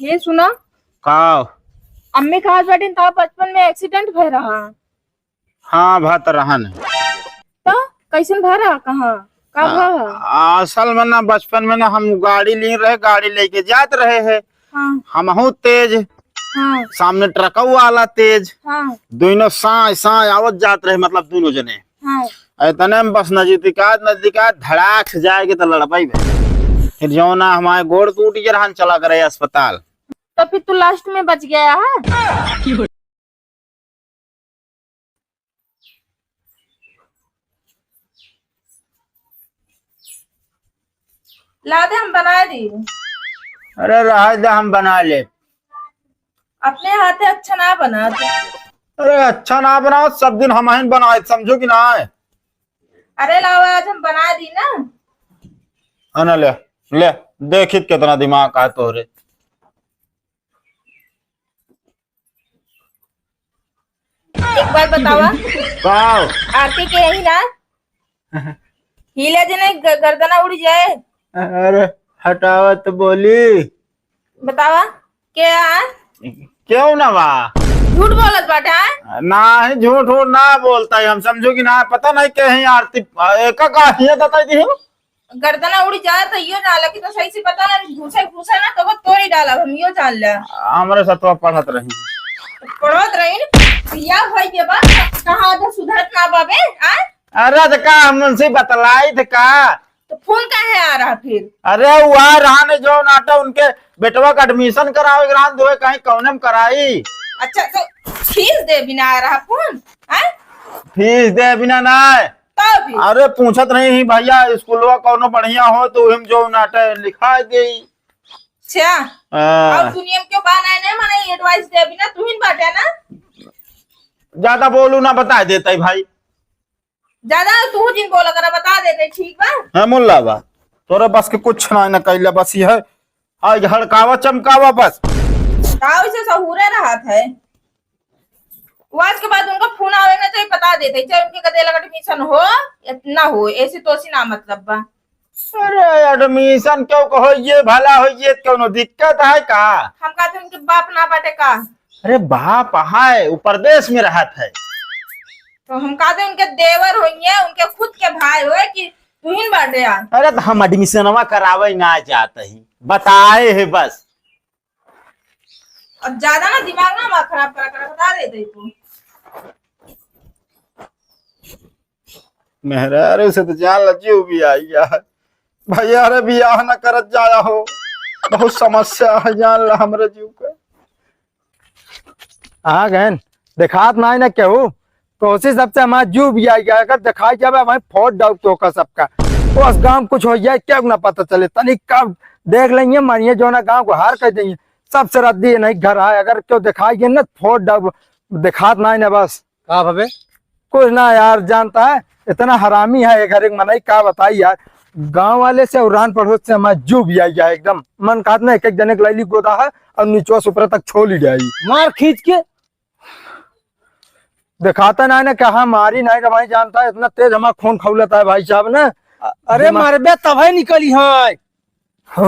ये सुना का। अम्मी खास बैठी था बचपन में एक्सीडेंट भय रहा। हाँ भात रहन। तो कैसन भय रहा कहाँ का भा? असल में ना बचपन में ना हम गाड़ी ले रहे, गाड़ी लेके जात रहे हैं। हाँ हम तेज, हाँ सामने ट्रक वाला तेज, हाँ दोनों साय साय आवत जात रहे, मतलब दोनों जने। हाँ। इतने में बस नजदीका धड़ाक से जाएगी तो लड़पाई भाई। फिर जो ना हमारे गोड़ टूट गया, हम चला करे अस्पताल। तो फिर तू लास्ट में बच गया है। ला दे हम बना दी। अरे रहा दे, हम बना ले। अपने हाथे अच्छा ना बना दे। अरे अच्छा ना बनाओ, सब दिन हम ही बनाए, समझो कि ना है। अरे लाओ आज हम बना दी ना। है ना, ले ले देखित कितना दिमाग का तोरे। एक बार बतावा, वाह। आरती के यही ना हिले जने गर्दना उड़ जाए। अरे हटावा तो बोली। बतावा क्या है? क्यों ना बा? झूठ बोलत बाटे है? ना ही झूठ हो ना बोलता है, हम समझो कि ना पता नहीं कहीं आरती एक का ये बताई थी। गर्दना उड़ जाए तो यो डाला कि तो सही से पता ना घुसे घुसे ना तो वो तोड़ी डाला हम यो जान लिया। हमारे सतवा पढ़त रही। पढ़त रही या भाई के बा कहां तो सुधरत ना बाबे आ? अरे तो का हम उनसे बतलाई थे का। तो फोन काहे आ रहा फिर? अरे वह रहा ने जो नाटा उनके बेटवा का एडमिशन करावे ग्रांत दो कहीं कौन में कराई। अच्छा तो फीस दे बिना आ रहा फोन है? फीस दे बिना ना। तब अरे पूछत नहीं ही भैया स्कूलवा कौनो बढ़िया हो तो हम जो नाटा लिखा दे। अच्छा और दुनिया में क्यों बाना है माने एडवाइस दे बिना तू ही बाटे ना। ज्यादा बोलू ना बता देते भाई। ज्यादा तू जिन बोला करा बता देते ठीक बा। है मुल्ला बा तोरे बस के कुछ ना न कैला, बस ये है आज हड़कावा चमकावा बस। ताऊ से सहूरे रहा था आज के बाद उनका फोन आवेगा तो बता देते चाहे उनके कदे लगा एडमिशन हो या ना हो, ऐसी तो सी ना मतलब बा। अरे एडमिशन क्यों कहो, ये भला हो ये क्यों दिक्कत है का। हम कहते उनके बाप ना बाटे का। अरे बाप है वो प्रदेश में रहत है। तो हम कहते उनके देवर होइए उनके खुद के भाई हो कि तू ही बाटे यार। अरे तो हम एडमिशनवा करावे ना जाते ही बताए है बस। और ज्यादा ना दिमाग ना खराब करा बता देते तू। मेहरा से तो जान लज्जी भी आई है भैया। अरे बियाह न करत जाया हो, बहुत समस्या है जान ला हमरे जीव के। हाँ गहन दिखात ना ना केहू कोशिश सबसे हमारा जीव भी आई गया अगर दिखाई जाए हमारे फोट डाउट तो का सबका तो उस गांव कुछ हो जाए क्या ना पता चले तनिक कब देख लेंगे मानिए जो ना गांव को हार कर देंगे सबसे रद्दी नहीं घर आए अगर क्यों दिखाई ना फोट डाउट दिखात ना ना बस का भवे कुछ ना यार जानता है इतना हरामी है एक हर एक मनाई का बताई यार गांव वाले से उड़ान पड़ोस से हमारा जीव भी आई गया एकदम मन खात ना एक एक जने लैली गोदा है और नीचो से ऊपर तक छोड़ जाएगी मार खींच के दिखाता ना कहा मारी नहीं तो भाई जानता है इतना तेज हमारा खून खौलता है भाई साहब ने। अरे मारे बे तब निकली है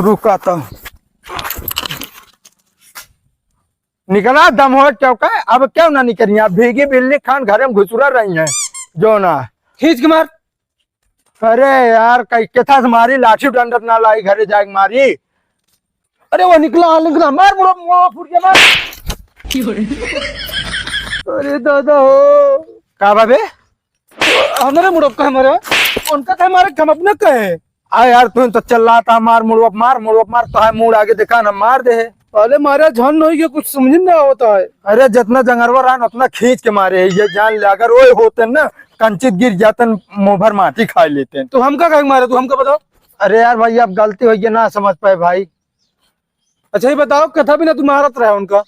रुका तो निकला दम हो क्या का अब क्यों ना निकली आप भीगी बिल्ली खान घर में घुसुरा रही है जो ना खींच के मार। अरे यार कई कथा से मारी लाठी डंडत ना लाई घरे जाके मारी। अरे वो निकला मार मुड़ो फुट गया मार। अरे दादा हो का बाबे हमारे मुड़ो का हमारे उनका था हमारे हम अपने कहे आ यार तू तो चल रहा था मार मुड़वप मार तो है मुड़ आगे देखा ना मार दे। अरे मारे झन नहीं कुछ समझ नहीं होता है। अरे जितना जंगरवा रहा उतना खींच के मारे ये जान ले अगर वो होते ना कंचित गिर जाते मुंह भर माटी खा लेते। तो हमका कहीं मारे तू हमका बताओ। अरे यार भाई अब गलती हुई है ना समझ पाए भाई। अच्छा ये बताओ कथा भी ना तुम मारत रहा उनका।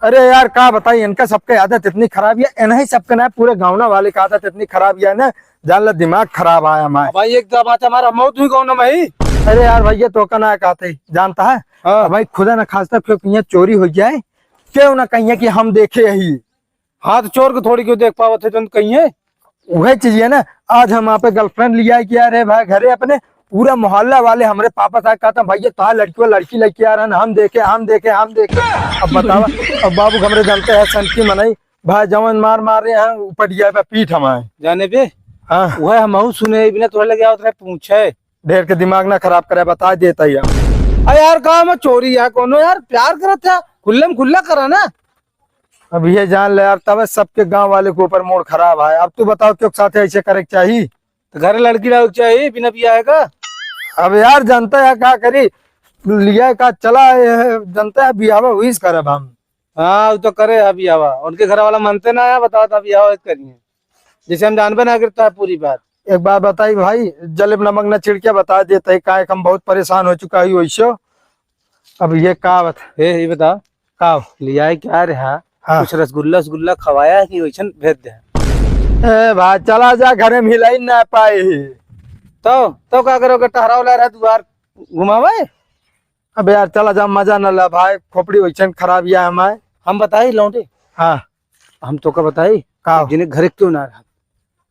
अरे यार क्या बताइए इनका सबके आदत इतनी खराब है इन्हीं सबके ना पूरे गाँव वाले का आदत इतनी खराब है ना जान ला दिमाग खराब आया हमारे भाई एक दबाचा हमारा मौत हुई कौन भाई। अरे यार भैया तो का ना कहते जानता है हाँ भाई खुदा न खास्ता फिर कहीं चोरी हो जाए क्यों ना कहिए कि हम देखे यही हाथ चोर को थोड़ी क्यों देख पावत थे तुम कहीं है वही चीज है ना। आज हम वहाँ पे गर्लफ्रेंड लिया कि अरे भाई घरे अपने पूरा मोहल्ला वाले हमारे पापा साहब कहता भैया तो लड़की लड़की आ रहा है, हम देखे अब बतावा। अब बाबू हमरे जानते हैं सनकी मनाई भाई जवन मार रहे हैं ऊपर गया पीठ हमारे जाने पे। हाँ वह हम सुने बिना तोहरे लगे आवत रहे पूछे। ढेर के दिमाग ना खराब करे बता देता ही अरे यार कहा मैं चोरी यार कोनो यार प्यार करत था खुल्ले में खुल्ला करा ना। अब ये जान ले यार तब सबके गांव वाले के ऊपर मूड खराब है। अब तू बताओ क्यों साथ ऐसे करे के चाहिए? तो घर लड़की लाओ चाहिए बिना बियाह का। अब यार जनता है क्या करी लिया का चला है जनता है बियाह हुई करब हम। हाँ वो तो करे है बियाह उनके घर वाला मानते ना है बताओ तो बियाह करिए जैसे हम जानबे ना करता है पूरी बात। एक बात बताई भाई जलेब नमक न छिड़के बता देते है काय हम बहुत परेशान हो चुका है वैसे। अब ये का ये बता का लिया क्या रहा? हाँ। कुछ रसगुल्ला खवाया कि वैसन भेज दे? ए भाई चला जा घरे में हिलाई ना पाए तो क्या करोगे टहराव ला रहा द्वार घुमावे? अब यार चला जा मजा न ला भाई खोपड़ी वैसन खराब या हमारे। हम बताई लौटे हाँ हम तो का बताई का जिन्हें घर क्यों ना रहा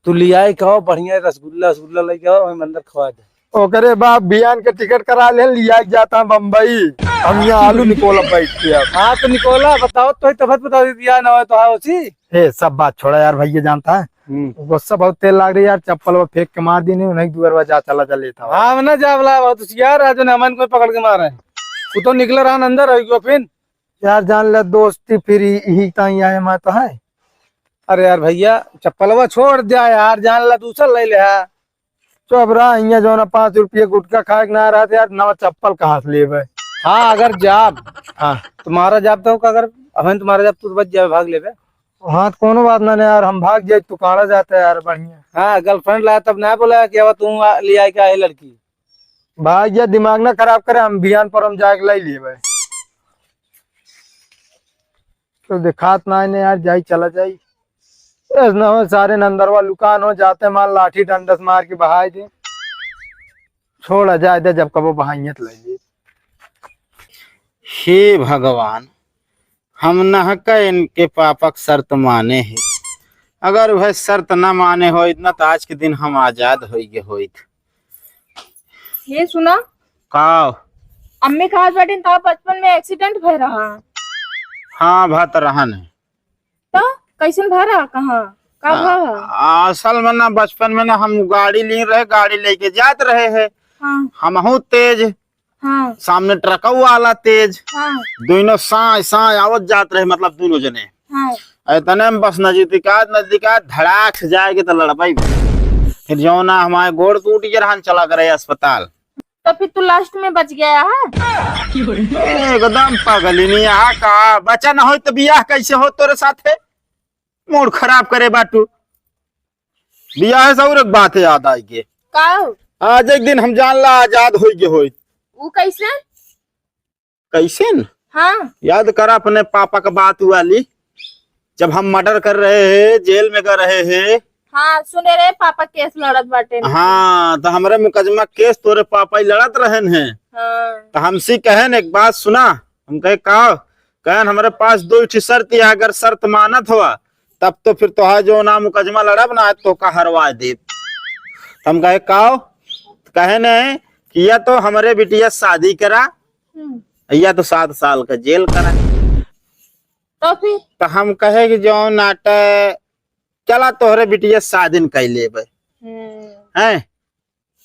तू लिया कहो बढ़िया रसगुल्ला लेके आओ हम अंदर खवा दे। ओकरे बाप बियान के टिकट करा ले लिया जाता बम्बई हम यहाँ आलू निकोला बैठ के। अब हाँ तो निकोला बताओ तो तबत बता दिया ना तो है उसी। हे सब बात छोड़ा यार भैया जानता है गुस्सा बहुत तेल लाग रही है यार चप्पल वो फेंक के मार दी नहीं दुआर जा चला लेता। हाँ ना जा बोला बहुत यार आज अमन को पकड़ के मारा है वो तो निकल रहा अंदर है फिर यार जान ले दोस्ती फिर ही ताई आए मैं तो है। अरे यार भैया चप्पलवा छोड़ दिया यार जान ला दूसरा ले ले। चुप रहा यहाँ जो ना 5 रुपये गुटखा खा के ना रहा था यार नवा चप्पल कहाँ से ले भाई। हाँ अगर जाब हाँ तुम्हारा जाब तो अगर अमन तुम्हारा जाब तो बच जाए भाग ले। हाँ तो कोनो बात ना यार हम भाग जाए तू काड़ा जाता है यार बढ़िया। हाँ गर्लफ्रेंड लाया तब ना बोला कि तू ले आए क्या है लड़की भाई ये दिमाग ना खराब करे हम बिहान पर हम जाके लाई लिए भाई तो दिखात ना है यार जाई चला जाई न हो सारे नंदरवा लुकान हो जाते माल लाठी डंडस मार के बहाई दे छोड़ा जाए दे जब कबो बहाइयत लगे। हे भगवान हम नहक इनके पापक शर्त माने है अगर वह शर्त न माने हो इतना तो आज के दिन हम आजाद हो। ये सुना का अम्मी खास बैठी था बचपन में एक्सीडेंट भय रहा। हाँ भात रहन है तो कैसन भय रहा कहाँ का भा? असल में ना बचपन में ना हम गाड़ी गाड़ी लेके जात रहे हैं। हाँ हम तेज हाँ सामने ट्रक वाला तेज हाँ दोनों साय आवत जात रहे मतलब दोनों जने हाँ इतने में बस नजदीका धड़ाक से जाएगी तो लड़पाई फिर जो ना हमारे गोड़ टूट गया रहन चला करे अस्पताल। तो फिर तू लास्ट में बच गया है? एकदम पागली नहीं आ का बच्चा ना हो तो बियाह कैसे हो तोरे साथे मूड खराब करे बाटू बियाह से और एक बात याद आई के का आज एक दिन हम जान ला आजाद हो गए हो वो कैसे? कैसे न हाँ याद करा अपने पापा का बात हुआ ली जब हम मर्डर कर रहे हैं जेल में कर रहे हैं। हाँ सुने रहे पापा केस लड़त बाटे। हाँ तो हमारे मुकदमा केस तोरे पापा ही लड़त रहे हैं। हाँ तो हमसे कहन एक बात सुना हम कहे कहन हमारे पास 2 शर्त है अगर शर्त मानत हुआ तब तो फिर तो जो ना मुकदमा लड़ब ना तो का हरवा दे। हम कहे कहे न कि या तो हमारे बिटिया शादी करा या तो 7 साल का जेल करा। तो फिर तो हम कहे कि जो नाटक चला तोहरे बिटिया शादी न कर ले हैं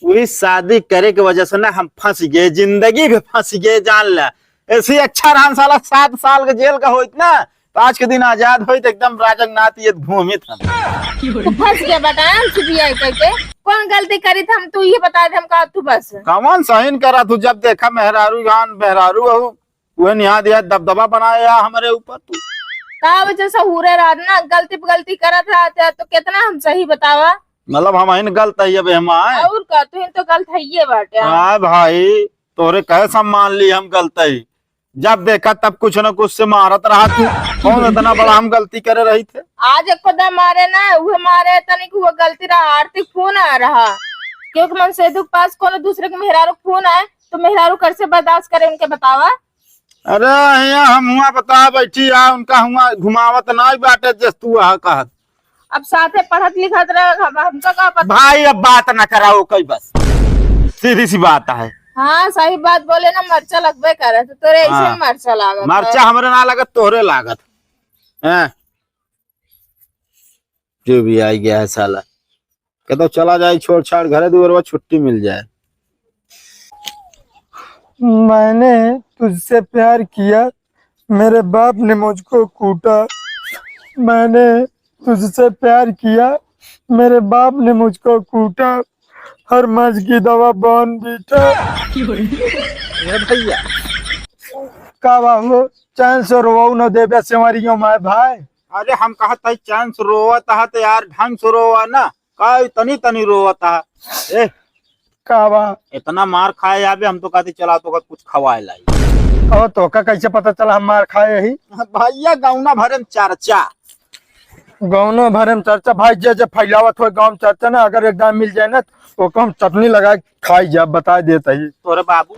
वही शादी करे की वजह से ना हम फंस गए जिंदगी भी फंस गए जान ला। ऐसे अच्छा रहा साला 7 साल के जेल का हो इतना तो आज के दिन आजाद हो एकदम राजनाथ ये घूमित हम तो फंस गया बताया हमसे बियाह करके कौन गलती करी थी हम तू ये बता दे हम कहा तू बस कौन सहीन करा तू जब देखा मेहरारू वह निहा दिया दबदबा बनाया हमारे ऊपर तू का वजह से हुरे रहा ना गलती पे गलती करत रहा तो कितना हम सही बतावा मतलब हम गलत है अब हम आए और का तू तो गलत है ये बाटे। हाँ भाई तोरे कहे सम्मान ली हम गलत है जब देखा तब कुछ न कुछ से मारत रहा तू कौन इतना बड़ा हम गलती करे रही थे। आज एक खुदा मारे ना वो मारे तनिक वो गलती रहा आर्थिक फोन आ रहा क्योंकि मन सेधु के पास कोनो दूसरे के मेहरारू फोन आए तो मेहरारू कर से बर्दाश्त करे उनके बतावा। अरे हम हुआ बता बैठी आ उनका हुआ घुमावत ना बाटे जस तू कहत अब साथे पढ़त लिखत रहे हमका का पता भाई अब बात ना कराओ कई बस सीधी सी बात है। हाँ सही बात बोले ना, मरचा लगबे करे तो तोरे ऐसे हाँ। मरचा लागत मरचा हमरे ना लागत, तोहरे लागत है। जो भी आ गया है साला, कहता चला जाए छोड़ छाड़ घरे दूर, छुट्टी मिल जाए। मैंने तुझसे प्यार किया, मेरे बाप ने मुझको कूटा। मैंने तुझसे प्यार किया, मेरे बाप ने मुझको कूटा। हर मर्ज की दवा बन बीटा। ये भैया का बाबू चैन से रोऊ न देवे सेवरियों माय भाई। अरे हम कहा था चांस रोवत है तो यार ढंग से रोवा ना, का तनी तनी रोवत है। ए का बा इतना मार खाए आबे, हम तो कहते चला तो कुछ खवाए लाई। और तो का कैसे पता चला हम मार खाए ही। भैया गौना भरे में चर्चा। गाँव भरे में चर्चा भाई, जे फैलावत हो गाँव चर्चा ना, अगर एकदम मिल जाए ना तो हम चटनी लगा के खाई जा, बता देता ही। तोरे बाबू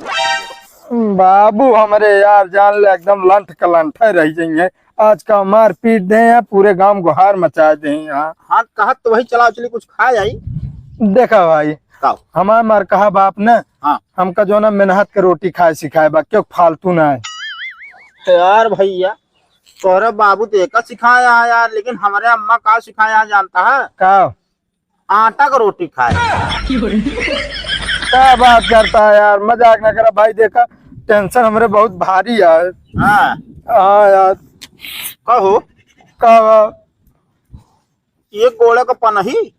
बाबू हमारे यार जान ले एकदम लंठ कलंठे रह जाइए। आज का मार पीट दे यहाँ, पूरे गांव गुहार मचा दे यहाँ। हाँ कहा तो वही चला चली कुछ खा जाई। देखा भाई हमारा मार कहा बाप ने, हाँ हमका जो ना मेहनत के रोटी खाए सिखाए बा, क्यों फालतू ना है। यार भैया तोरे बाबू तो एक सिखाया है यार, लेकिन हमारे अम्मा का सिखाया जानता है? का आटा का रोटी खाए। क्या बात करता है यार, मजाक ना करा भाई। देखा टेंशन हमारे बहुत भारी है। हाँ हाँ यार कहो का ये गोले का पनही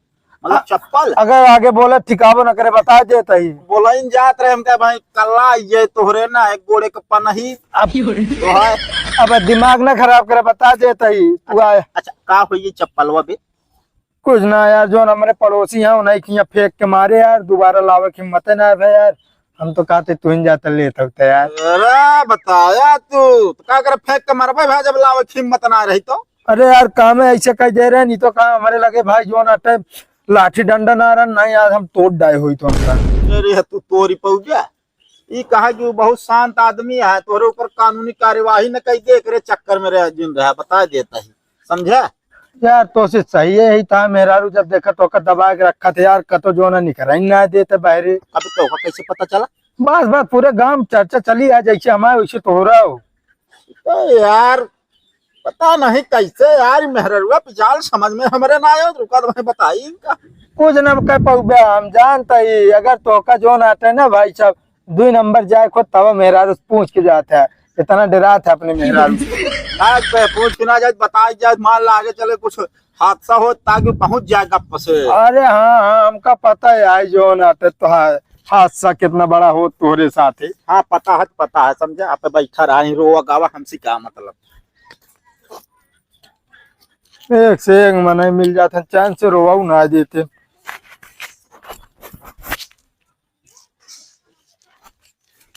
मतलब चप्पल। अगर आगे बोला ठिकाबो न करे बता देता ही। बोला इन जात रहे हम क्या भाई कल्ला ये तोहरे ना एक गोले का पनही अब तो है। अब दिमाग ना खराब करे बता देता ही। अच्छा का हुई ये चप्पलवा भी? कुछ ना यार, जो हमारे पड़ोसी हैं उन्हें की फेंक के मारे यार, दोबारा लावे की हिम्मत ना है यार। हम तो कहते तू ही जाता लेता होता यार। अरे बताया तू तो क्या कर फेंक के मार भाई जब लावे की हिम्मत ना रही तो। अरे यार काम है ऐसे कह दे रहे, नहीं तो कहा हमारे लगे भाई जो ना टाइम लाठी डंडा ना रहा नहीं, आज हम तोड़ डाए हुई तो हमका। अरे तू तोरी पहुंचा ये कहा कि वो बहुत शांत आदमी है, तोरे ऊपर कानूनी कार्यवाही न कही दे करे चक्कर में रह जिन रहा बता देता ही, समझा यार तो से सही है ही था। मेहरारू जब देखा तो दबा के रखा था यार, कतो जो ना निकल ना देते बाहरी। अब तो कैसे पता चला? बस बस पूरे गांव में चर्चा चली है, जैसे हमारे वैसे तो हो रहा हो। तो यार पता नहीं कैसे यार मेहरुआ पिछाल समझ में हमारे ना आयो, रुका तो मैं बताई इनका कुछ न कह पाऊबे, हम जानता ही। अगर तो का जो ना आता है ना भाई साहब 2 नंबर जाए खुद तब मेहरारू पूछ के जाता है, इतना डरा था अपने मेहरारू। पूछ के ना जाए बताई जाए, मान ला आगे चले कुछ हादसा हो ताकि पहुंच जाए गप से। अरे हाँ हाँ हमका पता है आई जो ना आते तो हादसा कितना बड़ा हो तोरे साथ ही। हाँ पता है समझा। आप बैठा रहा रोवा गावा हमसे क्या मतलब। एक से एक मना मिल जाता, चैन से रोवा ना देते।